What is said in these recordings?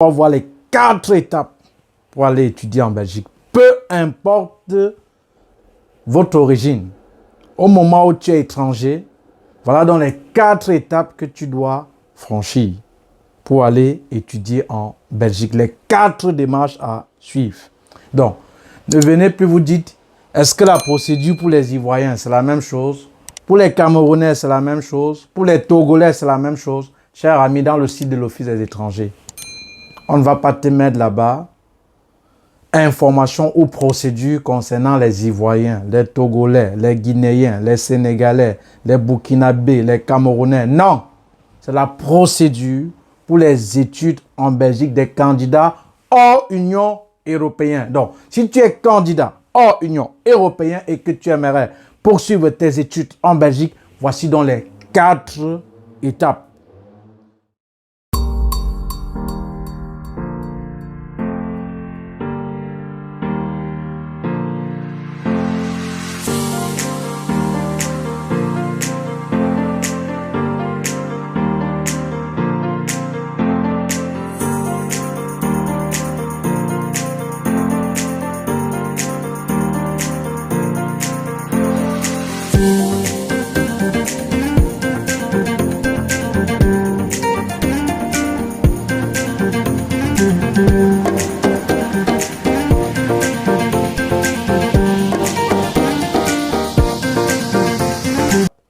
On va voir les 4 étapes pour aller étudier en Belgique. Peu importe votre origine. Au moment où tu es étranger, voilà donc les 4 étapes que tu dois franchir pour aller étudier en Belgique. Les 4 démarches à suivre. Donc, ne venez plus vous dire, est-ce que la procédure pour les Ivoiriens, c'est la même chose? Pour les Camerounais, c'est la même chose? Pour les Togolais, c'est la même chose? Cher ami, dans le site de l'Office des étrangers, on ne va pas te mettre là-bas informations ou procédures concernant les Ivoiriens, les Togolais, les Guinéens, les Sénégalais, les Burkinabés, les Camerounais. Non, c'est la procédure pour les études en Belgique des candidats hors Union européenne. Donc, si tu es candidat hors Union européenne et que tu aimerais poursuivre tes études en Belgique, voici donc les 4 étapes.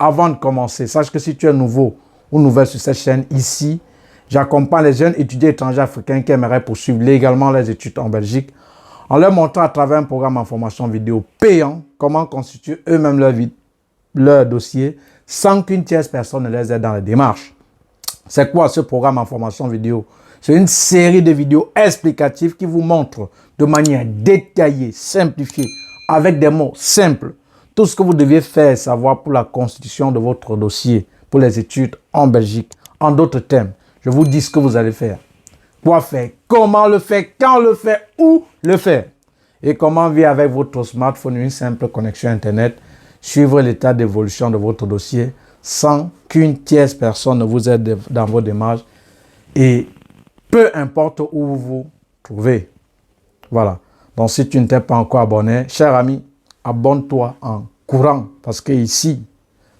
Avant de commencer, sache que si tu es nouveau ou nouvelle sur cette chaîne, ici, j'accompagne les jeunes étudiants étrangers africains qui aimeraient poursuivre légalement leurs études en Belgique en leur montrant à travers un programme en formation vidéo payant comment constituer eux-mêmes leur dossier sans qu'une tierce personne ne les aide dans les démarches. C'est quoi ce programme en formation vidéo? C'est une série de vidéos explicatives qui vous montrent de manière détaillée, simplifiée, avec des mots simples, tout ce que vous deviez faire et savoir pour la constitution de votre dossier, pour les études en Belgique. En d'autres termes, je vous dis ce que vous allez faire. Quoi faire, comment le faire, quand le faire, où le faire. Et comment via avec votre smartphone une simple connexion Internet, suivre l'état d'évolution de votre dossier sans qu'une tierce personne ne vous aide dans vos démarches et peu importe où vous vous trouvez. Voilà. Donc si tu ne t'es pas encore abonné, cher ami, abonne-toi en courant parce que ici,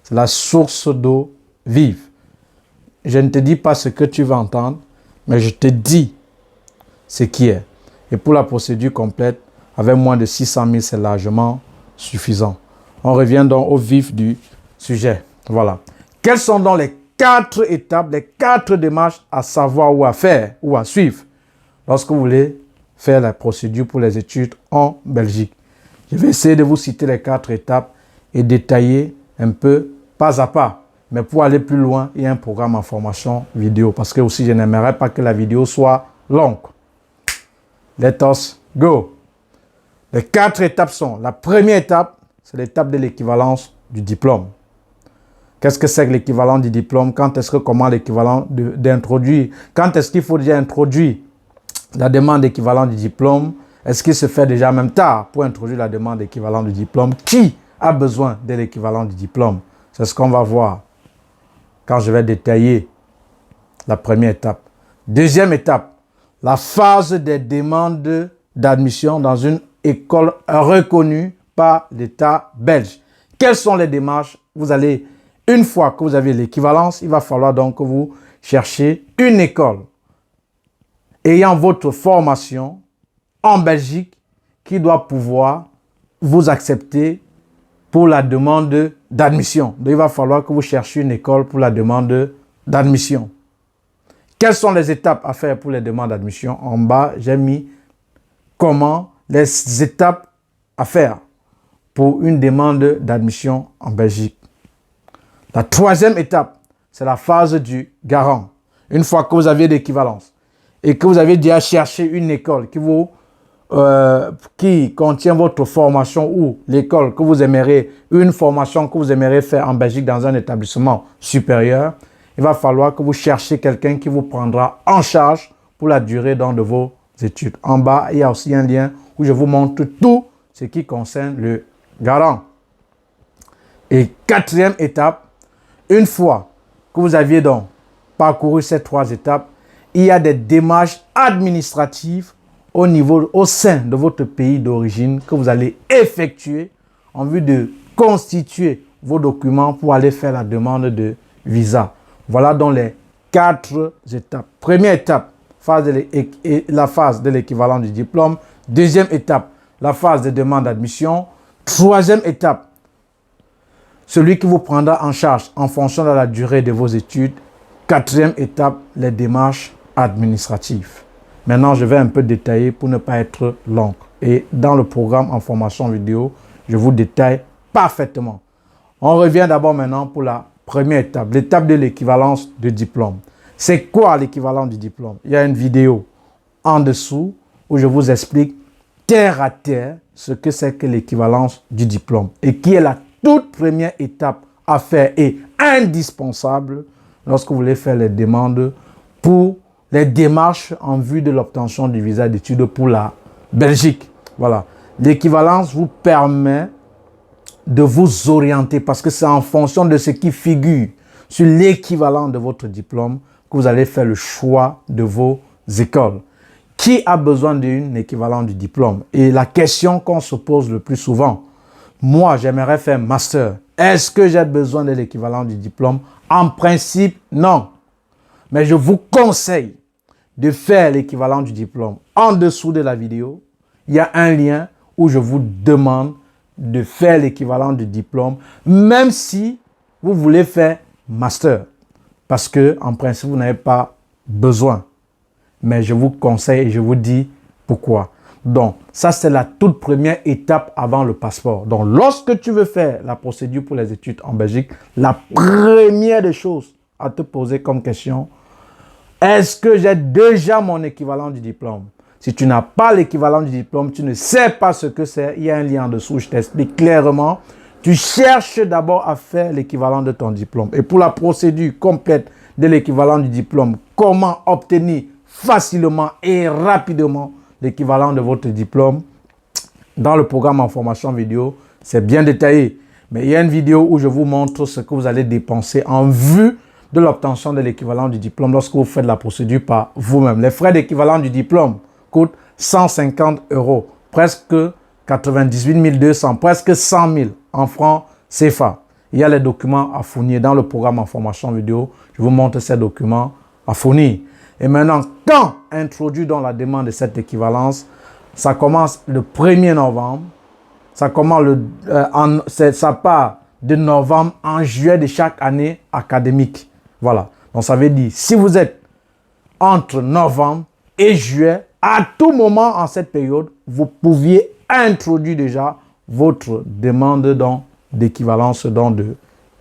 c'est la source d'eau vive. Je ne te dis pas ce que tu vas entendre, mais je te dis ce qui est. Et pour la procédure complète, avec moins de 600 000, c'est largement suffisant. On revient donc au vif du sujet. Voilà. Quelles sont donc les 4 étapes, les 4 démarches à savoir ou à faire ou à suivre lorsque vous voulez faire la procédure pour les études en Belgique? Je vais essayer de vous citer les 4 étapes et détailler un peu pas à pas. Mais pour aller plus loin, il y a un programme en formation vidéo parce que aussi je n'aimerais pas que la vidéo soit longue. Let us go. Les 4 étapes sont, la première étape, c'est l'étape de l'équivalence du diplôme. Qu'est-ce que c'est que l'équivalent du diplôme? Quand est-ce que, comment l'équivalent d'introduire? Quand est-ce qu'il faut déjà introduire la demande d'équivalent du diplôme? Est-ce qu'il se fait déjà même tard pour introduire la demande d'équivalent du diplôme? Qui a besoin de l'équivalent du diplôme? C'est ce qu'on va voir quand je vais détailler la première étape. Deuxième étape, la phase des demandes d'admission dans une école reconnue par l'État belge. Quelles sont les démarches? Vous allez, une fois que vous avez l'équivalence, il va falloir donc que vous cherchiez une école ayant votre formation en Belgique qui doit pouvoir vous accepter pour la demande d'admission. Donc, il va falloir que vous cherchiez une école pour la demande d'admission. Quelles sont les étapes à faire pour les demandes d'admission? En bas, j'ai mis comment les étapes à faire pour une demande d'admission en Belgique. La troisième étape, c'est la phase du garant. Une fois que vous avez l'équivalence et que vous avez déjà cherché une école qui contient votre formation ou l'école que vous aimeriez, une formation que vous aimeriez faire en Belgique dans un établissement supérieur, il va falloir que vous cherchiez quelqu'un qui vous prendra en charge pour la durée de vos études. En bas, il y a aussi un lien où je vous montre tout ce qui concerne le garant. Et quatrième étape, une fois que vous aviez donc parcouru ces 3 étapes, il y a des démarches administratives au sein de votre pays d'origine que vous allez effectuer en vue de constituer vos documents pour aller faire la demande de visa. Voilà donc les 4 étapes. Première étape, la phase de l'équivalent du diplôme. Deuxième étape, la phase de demande d'admission. Troisième étape, celui qui vous prendra en charge en fonction de la durée de vos études. Quatrième étape, les démarches administratives. Maintenant, je vais un peu détailler pour ne pas être long. Et dans le programme en formation vidéo, je vous détaille parfaitement. On revient d'abord maintenant pour la première étape, l'étape de l'équivalence de diplôme. C'est quoi l'équivalent du diplôme? Il y a une vidéo en dessous où je vous explique terre à terre ce que c'est que l'équivalence du diplôme et qui est la toute première étape à faire et indispensable lorsque vous voulez faire les demandes pour les démarches en vue de l'obtention du visa d'études pour la Belgique. Voilà. L'équivalence vous permet de vous orienter parce que c'est en fonction de ce qui figure sur l'équivalent de votre diplôme que vous allez faire le choix de vos écoles. Qui a besoin d'un équivalent du diplôme? Et la question qu'on se pose le plus souvent, moi j'aimerais faire master. Est-ce que j'ai besoin de l'équivalent du diplôme? En principe, non. Mais je vous conseille de faire l'équivalent du diplôme. En dessous de la vidéo, il y a un lien où je vous demande de faire l'équivalent du diplôme, même si vous voulez faire master. Parce que, en principe, vous n'avez pas besoin. Mais je vous conseille et je vous dis pourquoi. Donc, ça, c'est la toute première étape avant le passeport. Donc, lorsque tu veux faire la procédure pour les études en Belgique, la première des choses à te poser comme question, est-ce que j'ai déjà mon équivalent du diplôme? Si tu n'as pas l'équivalent du diplôme, tu ne sais pas ce que c'est, il y a un lien en dessous, je t'explique clairement. Tu cherches d'abord à faire l'équivalent de ton diplôme. Et pour la procédure complète de l'équivalent du diplôme, comment obtenir facilement et rapidement l'équivalent de votre diplôme, dans le programme en formation vidéo, c'est bien détaillé. Mais il y a une vidéo où je vous montre ce que vous allez dépenser en vue de l'obtention de l'équivalent du diplôme lorsque vous faites la procédure par vous-même. Les frais d'équivalent du diplôme coûtent 150 €, presque 98 200, presque 100 000 en francs CFA. Il y a les documents à fournir dans le programme en formation vidéo. Je vous montre ces documents à fournir. Et maintenant, quand introduit dans la demande de cette équivalence, ça commence le 1er novembre. Ça part de novembre en juillet de chaque année académique. Voilà. Donc, ça veut dire, si vous êtes entre novembre et juillet, à tout moment en cette période, vous pouviez introduire déjà votre demande d'équivalence de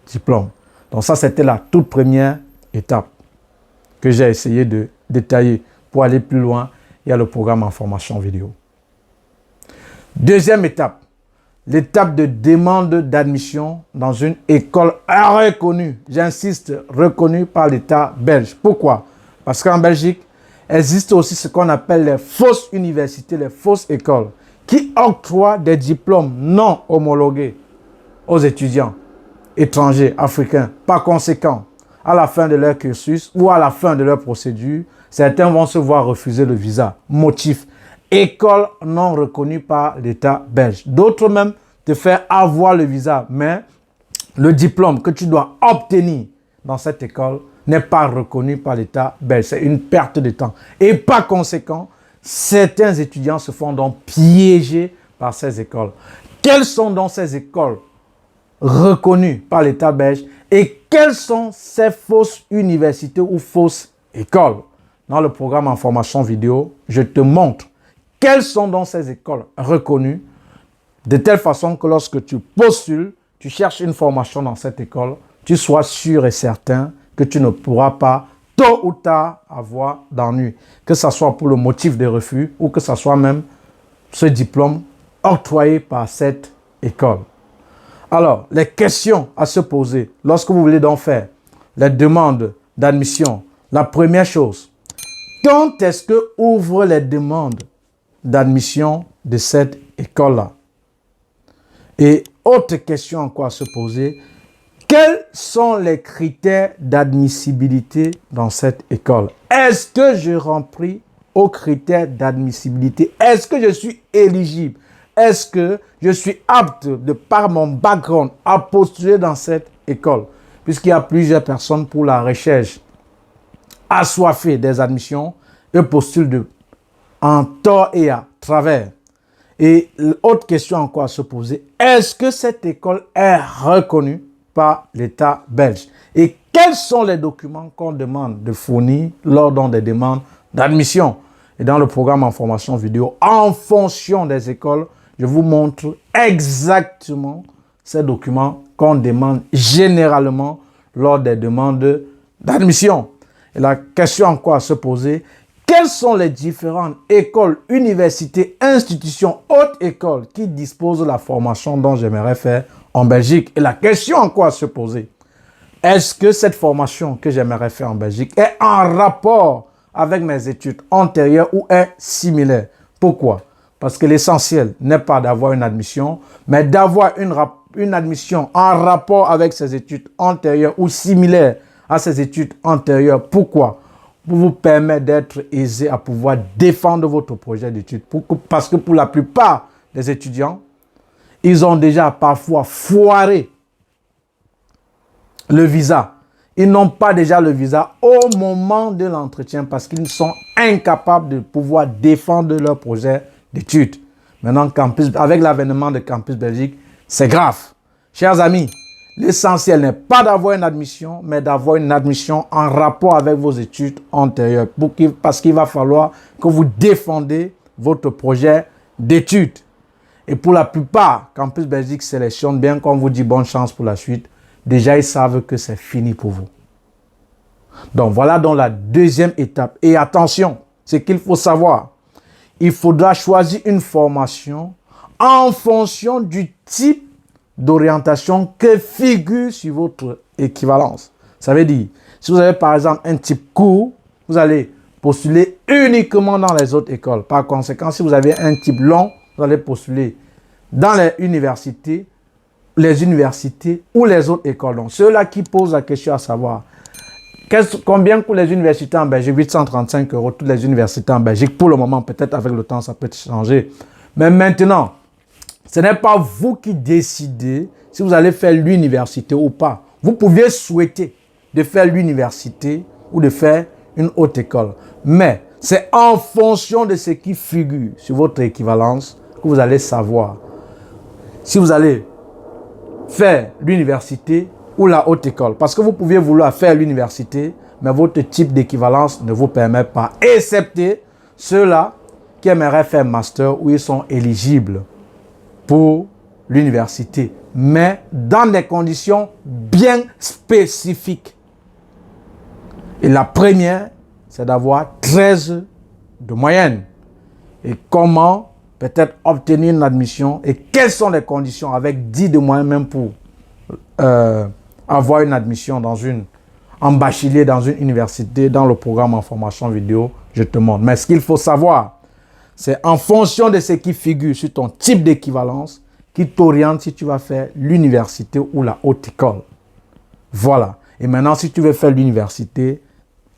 diplôme. Donc, ça, c'était la toute première étape que j'ai essayé de détailler. Pour aller plus loin, il y a le programme en formation vidéo. Deuxième étape, l'étape de demande d'admission dans une école reconnue. J'insiste, reconnue par l'État belge. Pourquoi? Parce qu'en Belgique, existe aussi ce qu'on appelle les fausses universités, les fausses écoles, qui octroient des diplômes non homologués aux étudiants étrangers, africains. Par conséquent, à la fin de leur cursus ou à la fin de leur procédure, certains vont se voir refuser le visa. Motif: école non reconnue par l'État belge. D'autres même te faire avoir le visa, mais le diplôme que tu dois obtenir dans cette école n'est pas reconnu par l'État belge. C'est une perte de temps. Et par conséquent, certains étudiants se font donc piéger par ces écoles. Quelles sont donc ces écoles reconnues par l'État belge et quelles sont ces fausses universités ou fausses écoles? Dans le programme en formation vidéo, je te montre quelles sont donc ces écoles reconnues, de telle façon que lorsque tu postules, tu cherches une formation dans cette école, tu sois sûr et certain que tu ne pourras pas tôt ou tard avoir d'ennui, que ce soit pour le motif de refus ou que ce soit même ce diplôme octroyé par cette école. Alors, les questions à se poser lorsque vous voulez donc faire les demandes d'admission. La première chose, quand est-ce que ouvrent les demandes d'admission de cette école-là? Et autre question encore à se poser, Quels sont les critères d'admissibilité dans cette école? Est-ce que je remplis aux critères d'admissibilité? Est-ce que je suis éligible? Est-ce que je suis apte, de par mon background, à postuler dans cette école? Puisqu'il y a plusieurs personnes pour la recherche assoiffées des admissions et postulent en tort et à travers. Et l'autre question encore à se poser, est-ce que cette école est reconnue par l'État belge? Et quels sont les documents qu'on demande de fournir lors des demandes d'admission? Et dans le programme en formation vidéo, en fonction des écoles, je vous montre exactement ces documents qu'on demande généralement lors des demandes d'admission. Et la question encore à se poser, quelles sont les différentes écoles, universités, institutions, hautes écoles qui disposent de la formation dont j'aimerais faire en Belgique? Et la question encore à se poser, est-ce que cette formation que j'aimerais faire en Belgique est en rapport avec mes études antérieures ou est similaire? Pourquoi? Parce que l'essentiel n'est pas d'avoir une admission, mais d'avoir une admission en rapport avec ses études antérieures ou similaire à ses études antérieures. Pourquoi? Pour vous permettre d'être aisé à pouvoir défendre votre projet d'études. Parce que pour la plupart des étudiants, ils ont déjà parfois foiré le visa. Ils n'ont pas déjà le visa au moment de l'entretien parce qu'ils sont incapables de pouvoir défendre leur projet d'études. Maintenant, avec l'avènement de Campus Belgique, c'est grave. Chers amis, l'essentiel n'est pas d'avoir une admission, mais d'avoir une admission en rapport avec vos études antérieures. Parce qu'il va falloir que vous défendez votre projet d'études. Et pour la plupart, Campus Belgique sélectionne bien, qu'on vous dit bonne chance pour la suite. Déjà, ils savent que c'est fini pour vous. Donc, voilà donc la deuxième étape. Et attention, c'est qu'il faut savoir. Il faudra choisir une formation en fonction du type d'orientation que figure sur votre équivalence. Ça veut dire, si vous avez par exemple un type court, vous allez postuler uniquement dans les autres écoles. Par conséquent, si vous avez un type long, vous allez postuler dans les universités ou les autres écoles. Donc, ceux-là qui posent la question à savoir, combien coûtent les universités en Belgique? 835 €, toutes les universités en Belgique. Pour le moment, peut-être avec le temps, ça peut changer. Mais maintenant, ce n'est pas vous qui décidez si vous allez faire l'université ou pas. Vous pouviez souhaiter de faire l'université ou de faire une haute école. Mais c'est en fonction de ce qui figure sur votre équivalence que vous allez savoir si vous allez faire l'université ou la haute école. Parce que vous pouviez vouloir faire l'université, mais votre type d'équivalence ne vous permet pas, excepté ceux-là qui aimeraient faire master où ils sont éligibles pour l'université, mais dans des conditions bien spécifiques. Et la première, c'est d'avoir 13 de moyenne. Et comment peut-être obtenir une admission et quelles sont les conditions avec 10 de moyenne même pour avoir une admission en bachelier dans une université, dans le programme en formation vidéo, je te montre. Mais ce qu'il faut savoir, c'est en fonction de ce qui figure sur ton type d'équivalence qui t'oriente si tu vas faire l'université ou la haute école. Voilà. Et maintenant, si tu veux faire l'université,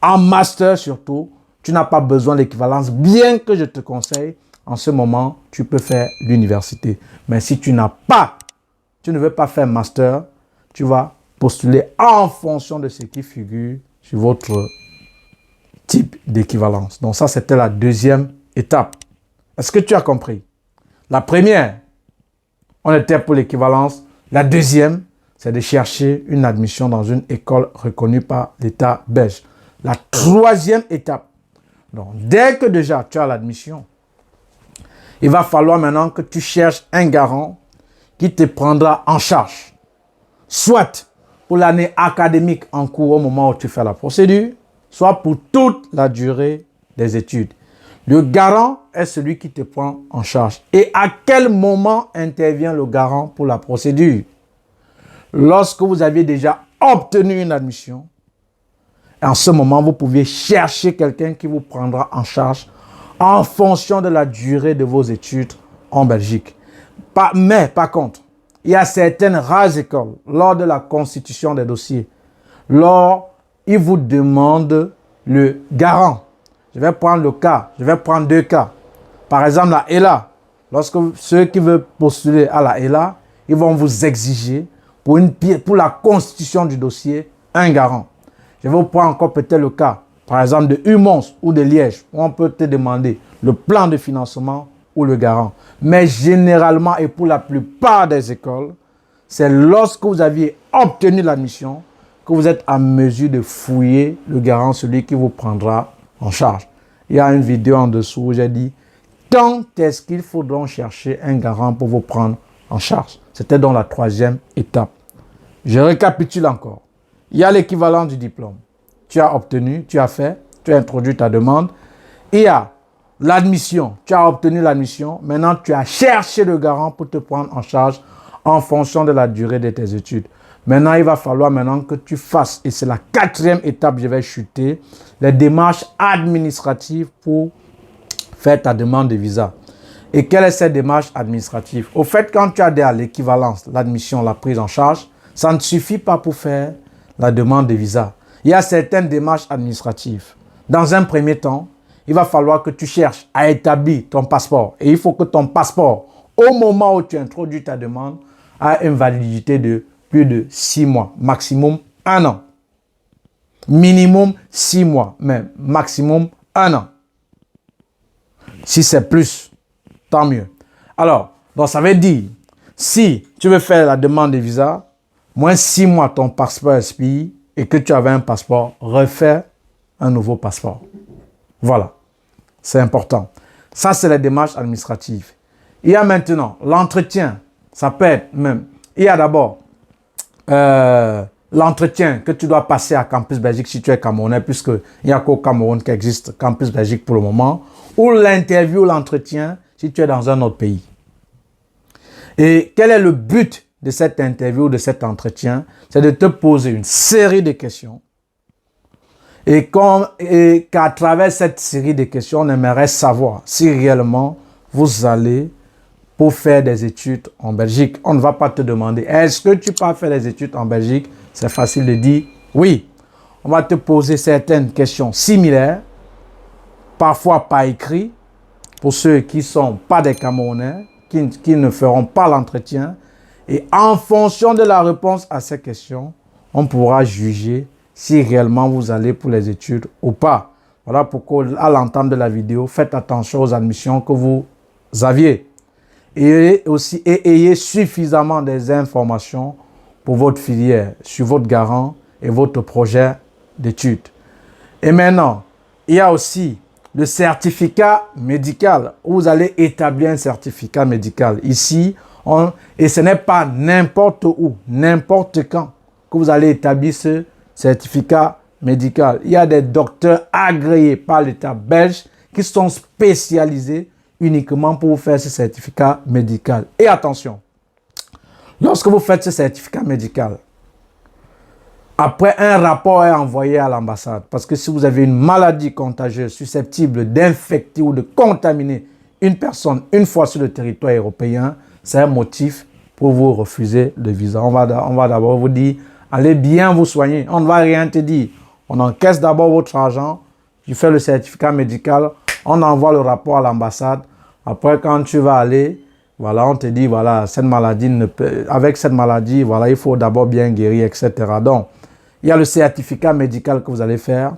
en master surtout, tu n'as pas besoin d'équivalence, bien que je te conseille, en ce moment, tu peux faire l'université. Mais si tu ne veux pas faire master, tu vas postuler en fonction de ce qui figure sur votre type d'équivalence. Donc ça, c'était la deuxième étape. Est-ce que tu as compris? La première, on était pour l'équivalence. La deuxième, c'est de chercher une admission dans une école reconnue par l'État belge. La troisième étape, donc dès que déjà tu as l'admission, il va falloir maintenant que tu cherches un garant qui te prendra en charge. Soit pour l'année académique en cours au moment où tu fais la procédure, soit pour toute la durée des études. Le garant est celui qui te prend en charge. Et à quel moment intervient le garant pour la procédure? Lorsque vous aviez déjà obtenu une admission, en ce moment, vous pouvez chercher quelqu'un qui vous prendra en charge en fonction de la durée de vos études en Belgique. Mais par contre, il y a certaines rares écoles, lors de la constitution des dossiers, ils vous demandent le garant. Je vais prendre le cas, je vais prendre 2 cas. Par exemple, la ELA. Lorsque ceux qui veulent postuler à la ELA, ils vont vous exiger pour la constitution du dossier un garant. Je vais vous prendre encore peut-être le cas, par exemple, de UMONS ou de Liège, où on peut te demander le plan de financement ou le garant. Mais généralement et pour la plupart des écoles, c'est lorsque vous aviez obtenu l'admission que vous êtes en mesure de fouiller le garant, celui qui vous prendra en charge. Il y a une vidéo en dessous où j'ai dit quand est-ce qu'il faudra chercher un garant pour vous prendre en charge. C'était dans la 3e étape. Je récapitule encore. Il y a l'équivalent du diplôme. Tu as obtenu, tu as fait, tu as introduit ta demande. Il y a l'admission. Tu as obtenu l'admission. Maintenant, tu as cherché le garant pour te prendre en charge en fonction de la durée de tes études. Maintenant, il va falloir maintenant que tu fasses, et c'est la 4e étape, je vais chuter, les démarches administratives pour faire ta demande de visa. Et quelle est cette démarche administrative? Au fait, quand tu as déjà l'équivalence, l'admission, la prise en charge, ça ne suffit pas pour faire la demande de visa. Il y a certaines démarches administratives. Dans un premier temps, il va falloir que tu cherches à établir ton passeport. Et il faut que ton passeport, au moment où tu introduis ta demande, a une validité de plus de 6 mois, maximum 1 an. Minimum 6 mois, mais maximum 1 an. Si c'est plus, tant mieux. Alors, donc ça veut dire, si tu veux faire la demande de visa, moins 6 mois ton passeport expire et que tu avais un passeport, refais un nouveau passeport. Voilà, c'est important. Ça, c'est la démarche administrative. Il y a maintenant l'entretien. Ça peut être même, il y a d'abord l'entretien que tu dois passer à Campus Belgique si tu es Camerounais, puisqu'il n'y a qu'au Cameroun qui existe Campus Belgique pour le moment, ou l'interview, l'entretien, si tu es dans un autre pays. Et quel est le but de cette interview, de cet entretien? C'est de te poser une série de questions. Et qu'à travers cette série de questions, on aimerait savoir si réellement vous allez pour faire des études en Belgique. On ne va pas te demander, est-ce que tu peux faire des études en Belgique? C'est facile de dire oui. On va te poser certaines questions similaires, parfois par écrit, pour ceux qui ne sont pas des Camerounais, qui ne feront pas l'entretien. Et en fonction de la réponse à ces questions, on pourra juger si réellement vous allez pour les études ou pas. Voilà pourquoi, à l'entame de la vidéo, faites attention aux admissions que vous aviez. Et aussi, ayez suffisamment des informations pour votre filière, sur votre garant et votre projet d'études. Et maintenant, il y a aussi le certificat médical, où vous allez établir un certificat médical. Ici, et ce n'est pas n'importe où, n'importe quand que vous allez établir ce certificat médical. Il y a des docteurs agréés par l'État belge qui sont spécialisés uniquement pour vous faire ce certificat médical. Et attention, lorsque vous faites ce certificat médical, après un rapport est envoyé à l'ambassade, parce que si vous avez une maladie contagieuse susceptible d'infecter ou de contaminer une personne une fois sur le territoire européen, c'est un motif pour vous refuser le visa. On va d'abord vous dire, allez bien vous soigner. On ne va rien te dire. On encaisse d'abord votre argent, tu fais le certificat médical, on envoie le rapport à l'ambassade. Après, quand tu vas aller, voilà, on te dit, voilà, cette maladie avec cette maladie, voilà, il faut d'abord bien guérir, etc. Donc, il y a le certificat médical que vous allez faire.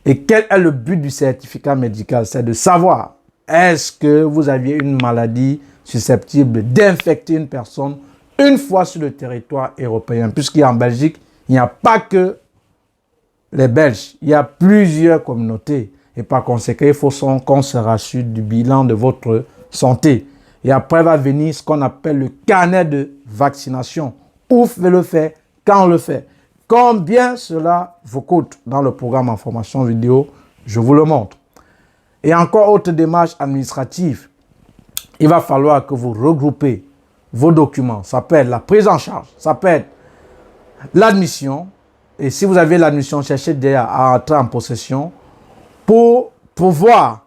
Et quel est le but du certificat médical? C'est de savoir, est-ce que vous aviez une maladie susceptible d'infecter une personne une fois sur le territoire européen? Puisqu'en Belgique, il n'y a pas que les Belges, il y a plusieurs communautés. Et par conséquent, il faut qu'on se rassure du bilan de votre santé. Et après va venir ce qu'on appelle le carnet de vaccination. Où le faire, quand on le fait. Combien cela vous coûte dans le programme en formation vidéo, je vous le montre. Et encore autre démarche administrative, il va falloir que vous regroupez vos documents. Ça peut être la prise en charge, ça peut être l'admission. Et si vous avez l'admission, cherchez déjà à entrer en possession pour pouvoir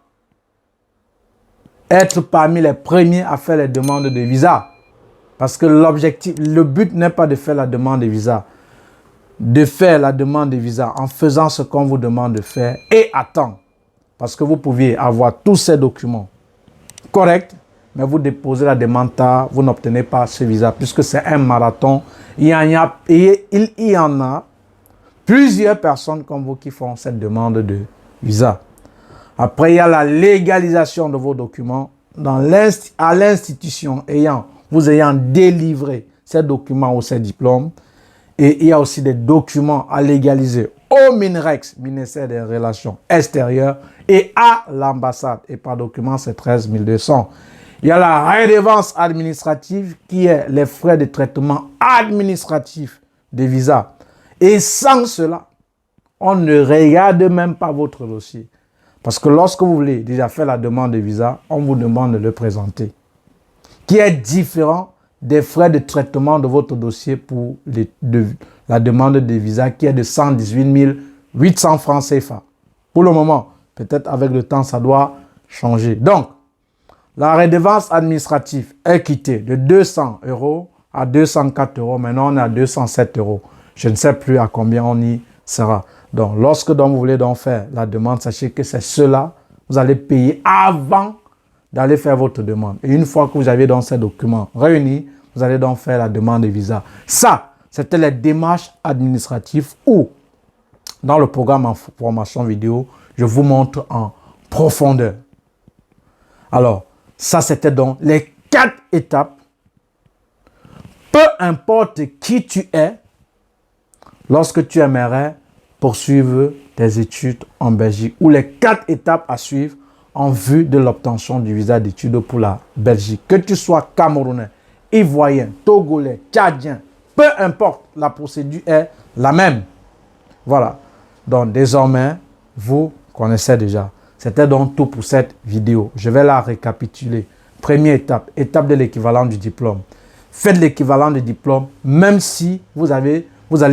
être parmi les premiers à faire les demandes de visa. Parce que l'objectif, le but n'est pas de faire la demande de visa. De faire la demande de visa en faisant ce qu'on vous demande de faire et attendre. Parce que vous pouviez avoir tous ces documents corrects, mais vous déposez la demande tard, vous n'obtenez pas ce visa puisque c'est un marathon. Il y en a plusieurs personnes comme vous qui font cette demande de visa. Après, il y a la légalisation de vos documents à l'institution vous ayant délivré ces documents ou ces diplômes. Et il y a aussi des documents à légaliser au MINREX, ministère des Relations extérieures, et à l'ambassade. Et par document, c'est 13 200. Il y a la redevance administrative qui est les frais de traitement administratif des visas. Et sans cela, on ne regarde même pas votre dossier. Parce que lorsque vous voulez déjà faire la demande de visa, on vous demande de le présenter. Qui est différent des frais de traitement de votre dossier pour la demande de visa qui est de 118 800 francs CFA. Pour le moment, peut-être avec le temps, ça doit changer. Donc, la redevance administrative est quittée de 200 € à 204 €. Maintenant, on est à 207 €. Je ne sais plus à combien on y sera. Donc, lorsque vous voulez donc faire la demande, sachez que c'est cela, vous allez payer avant d'aller faire votre demande. Et une fois que vous avez donc ces documents réunis, vous allez donc faire la demande de visa. Ça, c'était les démarches administratives où, dans le programme en formation vidéo, je vous montre en profondeur. Alors, ça, c'était donc les 4 étapes. Peu importe qui tu es, lorsque tu aimerais poursuivre tes études en Belgique, ou les 4 étapes à suivre en vue de l'obtention du visa d'études pour la Belgique. Que tu sois Camerounais, Ivoirien, Togolais, Tchadien, peu importe, la procédure est la même. Voilà. Donc, désormais, vous connaissez déjà. C'était donc tout pour cette vidéo. Je vais la récapituler. Première étape, étape de l'équivalent du diplôme. Faites l'équivalent du diplôme, même si vous allez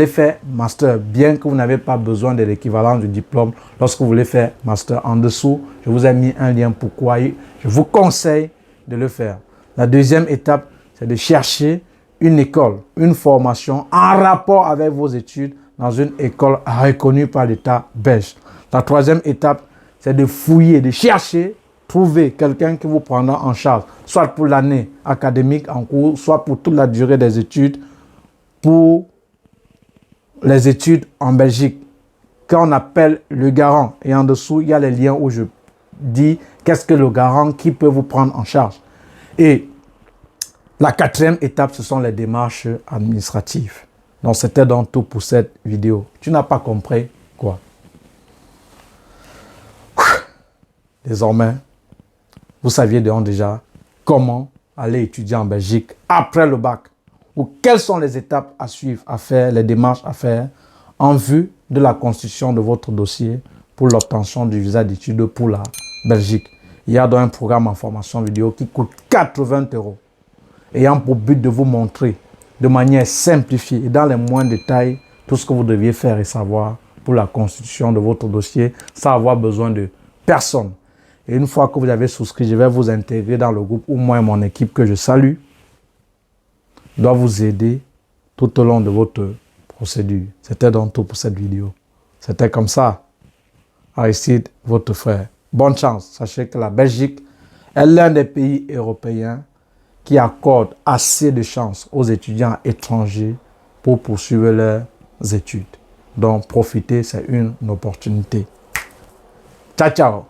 faire master, bien que vous n'avez pas besoin de l'équivalent du diplôme lorsque vous voulez faire master. En dessous, je vous ai mis un lien pourquoi je vous conseille de le faire. La deuxième étape, c'est de chercher une école, une formation en rapport avec vos études dans une école reconnue par l'État belge. La troisième étape, c'est de fouiller, de chercher, trouver quelqu'un qui vous prendra en charge, soit pour l'année académique en cours, soit pour toute la durée des études, pour les études en Belgique, qu'on appelle le garant. Et en dessous, il y a les liens où je dis qu'est-ce que le garant qui peut vous prendre en charge. Et la quatrième étape, ce sont les démarches administratives. Donc, c'était donc tout pour cette vidéo. Tu n'as pas compris quoi? Désormais, vous saviez donc déjà comment aller étudier en Belgique après le bac. Ou quelles sont les étapes à suivre, à faire, les démarches à faire en vue de la constitution de votre dossier pour l'obtention du visa d'études pour la Belgique. Il y a donc un programme en formation vidéo qui coûte 80 €, ayant pour but de vous montrer de manière simplifiée et dans les moindres détails tout ce que vous deviez faire et savoir pour la constitution de votre dossier sans avoir besoin de personne. Et une fois que vous avez souscrit, je vais vous intégrer dans le groupe où moi et mon équipe que je salue doit vous aider tout au long de votre procédure. C'était donc tout pour cette vidéo. C'était comme ça. Aristide, votre frère. Bonne chance. Sachez que la Belgique est l'un des pays européens qui accorde assez de chances aux étudiants étrangers pour poursuivre leurs études. Donc, profitez, c'est une opportunité. Ciao, ciao.